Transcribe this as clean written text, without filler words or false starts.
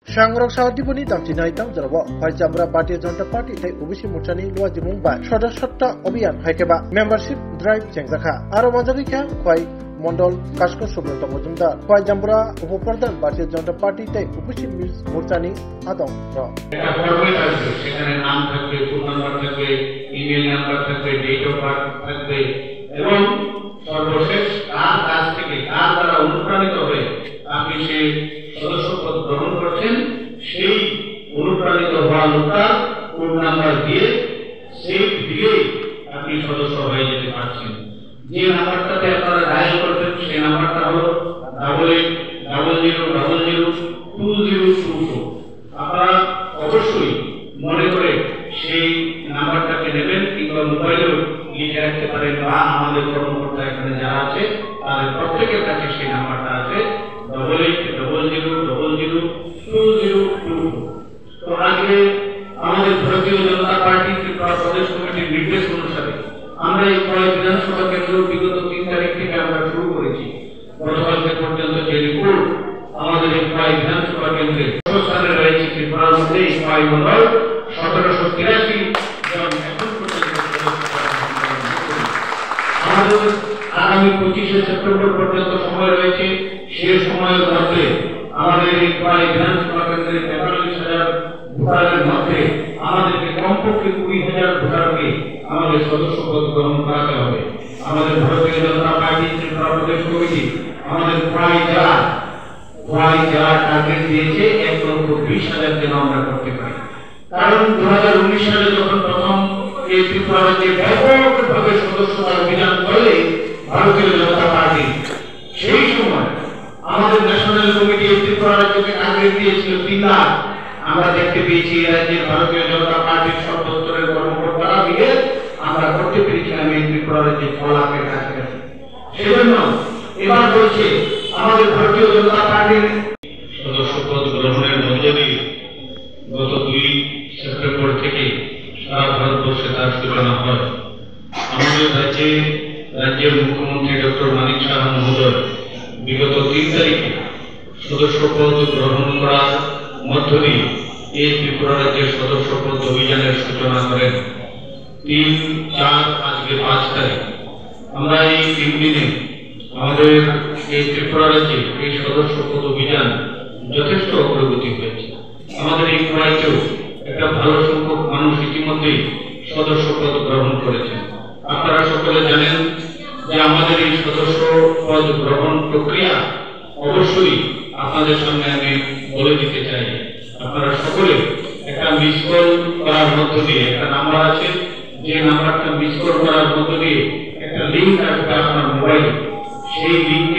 सांग्रक साहदिबनि दामथिनाय दामजराव फाइजामरा Bharatiya Janata party Thai OBC मोर्चानि लुवा जिमुं बा सदस्यता अभियान हाइकेबा मेम्बारशिप ड्राइव जेंजाखा आरो माजारिखा खय मंडल कास्को सुब्रत मजुमदार फाइजामरा उपप्रधान Bharatiya Janata party Thai OBC मोर्चानि आदम সেখানে নাম থাকবে, ফোন নাম্বার থাকবে, ইমেল নাম্বার থাকবে, ডেট অফ বার্থ থাকবে এবং সর্বশেষ কার কাছ থেকে কার দ্বারা অনুপ্রাণিত হয়ে আপনি সেই সদস্যপদ গ্রহণ করছেন সেই অনুপ্রাণিত হওয়া লোকটার ফোন নাম্বার দিয়ে সেই দিয়ে আপনি সদস্য হয়ে যেতে পারছেন। যে নাম্বারটাতে আপনারা ডায়াল করবেন সেই নাম্বারটা হলো 8800002024। আপনারা অবশ্যই মনে করে সেই নাম্বারটাকে নেবেন কিংবা মোবাইলেও লিখে রাখতে পারেন বা আমাদের কর্মকর্তা এখানে যারা আছে তাদের প্রত্যেকের কাছে সেই নাম্বারটা আছে 8800002024। তো আজকে আমাদের ভারতীয় জনতা পার্টি ত্রিপুরা প্রদেশ কমিটির নির্দেশ অনুসারে আমরা এই কয় বিধানসভা কেন্দ্র বিগত 3 তারিখ থেকে আমরা শুরু করেছি। গতকালকে পর্যন্ত যে রিপোর্ট আমাদের এই কয় বিধানসভা কেন্দ্রে স্থানে রয়েছে ত্রিপুরার মধ্যে এই কয় মন্ডল 1783 জন এখন পর্যন্ত আমাদের আগামী 25শে সেপ্টেম্বর পর্যন্ত সময় রয়েছে। সেই সময়ের মধ্যে আমাদের এই কয় বিধানসভা কেন্দ্রে 43,000 ভোটারের মধ্যে আমাদেরকে কমপক্ষে 20,000 ভোটারকে আমাদের সদস্যপদ গ্রহণ করাতে হবে। আমাদের ভারতীয় জনতা পার্টি ত্রিপুরা প্রদেশ কমিটি আমাদের প্রায় যারা টার্গেট দিয়েছে 1,20,000 যেন আমরা করতে পারি। কারণ 2019 সালে যখন প্রথম এই ত্রিপুরা রাজ্যে ব্যাপকভাবে সদস্যতা অভিযান করে ভারতীয় জনতা পার্টি, সেই সময় আমাদের ন্যাশনাল কমিটি এই ত্রিপুরা রাজ্যকে টার্গেট দিয়েছিল 3 লাখ। আমরা দেখতে পেয়েছি এই রাজ্যের ভারতীয় জনতা পার্টির সর্বস্তরের কর্মকর্তারা মিলে আমরা করতে পেরেছিলাম এই ত্রিপুরা রাজ্যে 6 লাখের কাছাকাছি। সেজন্য এবার বলছে আমাদের ভারতীয় জনতা পার্টির সদস্যপদ গ্রহণের মধ্যে দিয়ে গত 2 সেপ্টেম্বর থেকে সারা ভারতবর্ষে তার সূচনা হয়। আমাদের রাজ্যের মুখ্যমন্ত্রী ডক্টর মানিক সাহা মহোদয় বিগত 3 তারিখে সদস্যপদ গ্রহণ করার মধ্য দিয়ে এই ত্রিপুরা রাজ্যের সদস্যপদ অভিযানের সূচনা করেন। 3, 4 আজকে 5 তারিখ আমরা এই 3 দিনে আমাদের এই ত্রিপুরা রাজ্যে এই সদস্যপদ অভিযান যথেষ্ট অগ্রগতি হয়েছে। আমাদের এই রাজ্যেও একটা ভালো সংখ্যক মানুষ ইতিমধ্যেই সদস্যপদ গ্রহণ করেছেন। আপনারা সকলে জানেন যে আমাদের এই সদস্যপদ গ্রহণ প্রক্রিয়া অবশ্যই আপনাদের সামনে আমি বলে দিতে চাই। আপনারা সকলে একটা মিস কল করার মধ্য দিয়ে একটা নাম্বার আছে, যে নাম্বারটা মিস কল করার মধ্য দিয়ে একটা লিঙ্ক আসবে আপনার মোবাইলে, সেই লিঙ্কে